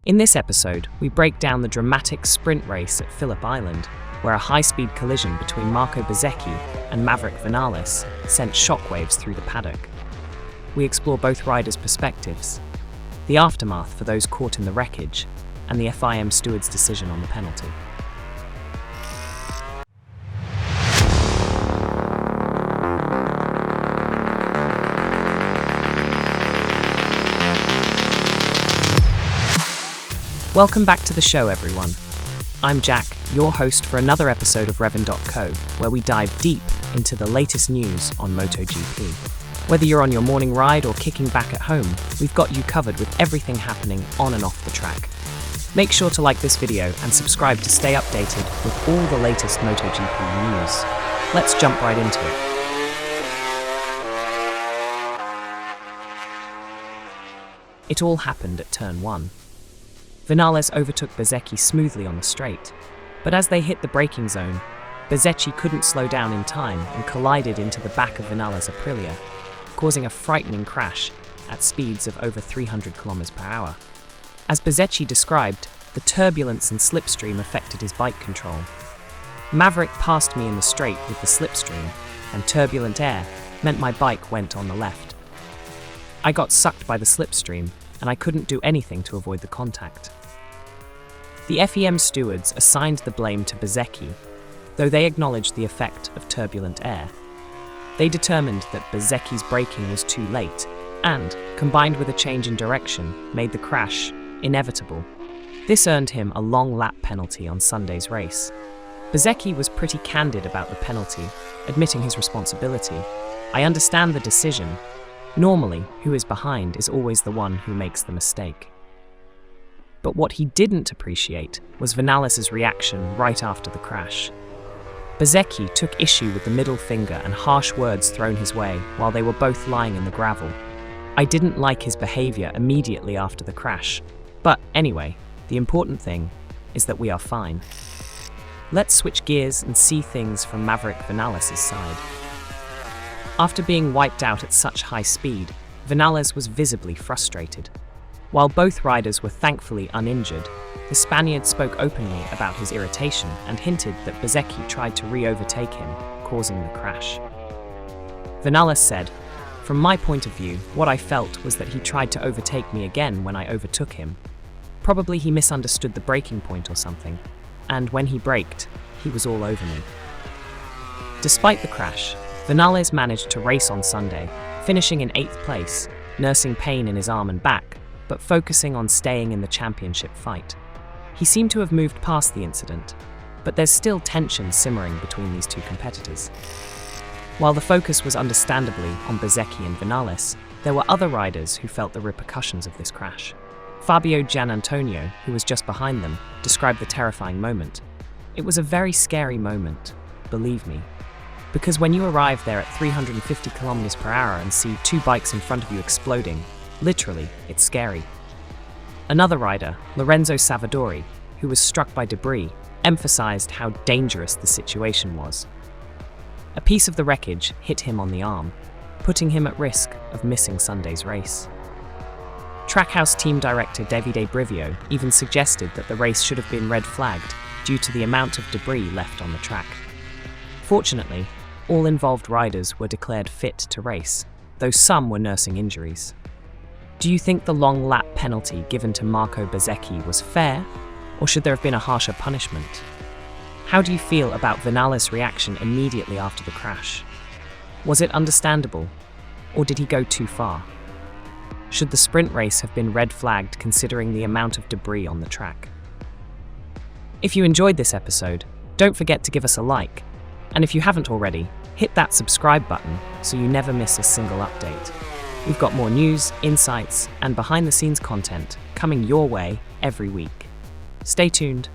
In this episode, we break down the dramatic sprint race at Phillip Island, where a high-speed collision between Bezzecchi and Maverick Vinales sent shockwaves through the paddock. We explore both riders' perspectives, the aftermath for those caught in the wreckage, and the FIM Stewards' decision on the penalty. Welcome back to the show, everyone. I'm Jack, your host for another episode of Revin.co, where we dive deep into the latest news on MotoGP. Whether you're on your morning ride or kicking back at home, we've got you covered with everything happening on and off the track. Make sure to like this video and subscribe to stay updated with all the latest MotoGP news. Let's jump right into it. It all happened at turn 1. Vinales overtook Bezzecchi smoothly on the straight, but as they hit the braking zone, Bezzecchi couldn't slow down in time and collided into the back of Vinales' Aprilia, causing a frightening crash at speeds of over 300 km/h. As Bezzecchi described, the turbulence and slipstream affected his bike control. Maverick passed me in the straight with the slipstream, and turbulent air meant my bike went on the left. I got sucked by the slipstream, and I couldn't do anything to avoid the contact. The FIM Stewards assigned the blame to Bezzecchi, though they acknowledged the effect of turbulent air. They determined that Bezzecchi's braking was too late and, combined with a change in direction, made the crash inevitable. This earned him a long lap penalty on Sunday's race. Bezzecchi was pretty candid about the penalty, admitting his responsibility. "I understand the decision. Normally, who is behind is always the one who makes the mistake." But what he didn't appreciate was Vinales' reaction right after the crash. Bezzecchi took issue with the middle finger and harsh words thrown his way while they were both lying in the gravel. "I didn't like his behavior immediately after the crash. But anyway, the important thing is that we are fine." Let's switch gears and see things from Maverick Vinales' side. After being wiped out at such high speed, Vinales was visibly frustrated. While both riders were thankfully uninjured, the Spaniard spoke openly about his irritation and hinted that Bezzecchi tried to re-overtake him, causing the crash. Vinales said, "From my point of view, what I felt was that he tried to overtake me again when I overtook him. Probably he misunderstood the braking point or something, and when he braked, he was all over me." Despite the crash, Vinales managed to race on Sunday, finishing in 8th place, nursing pain in his arm and back, but focusing on staying in the championship fight. He seemed to have moved past the incident, but there's still tension simmering between these two competitors. While the focus was understandably on Bezzecchi and Vinales, there were other riders who felt the repercussions of this crash. Fabio Gianantonio, who was just behind them, described the terrifying moment. "It was a very scary moment, believe me. Because when you arrive there at 350 km/h and see two bikes in front of you exploding, literally, it's scary." Another rider, Lorenzo Savadori, who was struck by debris, emphasized how dangerous the situation was. A piece of the wreckage hit him on the arm, putting him at risk of missing Sunday's race. Trackhouse team director Davide Brivio even suggested that the race should have been red flagged due to the amount of debris left on the track. Fortunately, all involved riders were declared fit to race, though some were nursing injuries. Do you think the long lap penalty given to Bezzecchi was fair, or should there have been a harsher punishment? How do you feel about Vinales' reaction immediately after the crash? Was it understandable, or did he go too far? Should the sprint race have been red flagged considering the amount of debris on the track? If you enjoyed this episode, don't forget to give us a like. And if you haven't already, hit that subscribe button so you never miss a single update. We've got more news, insights, and behind-the-scenes content coming your way every week. Stay tuned.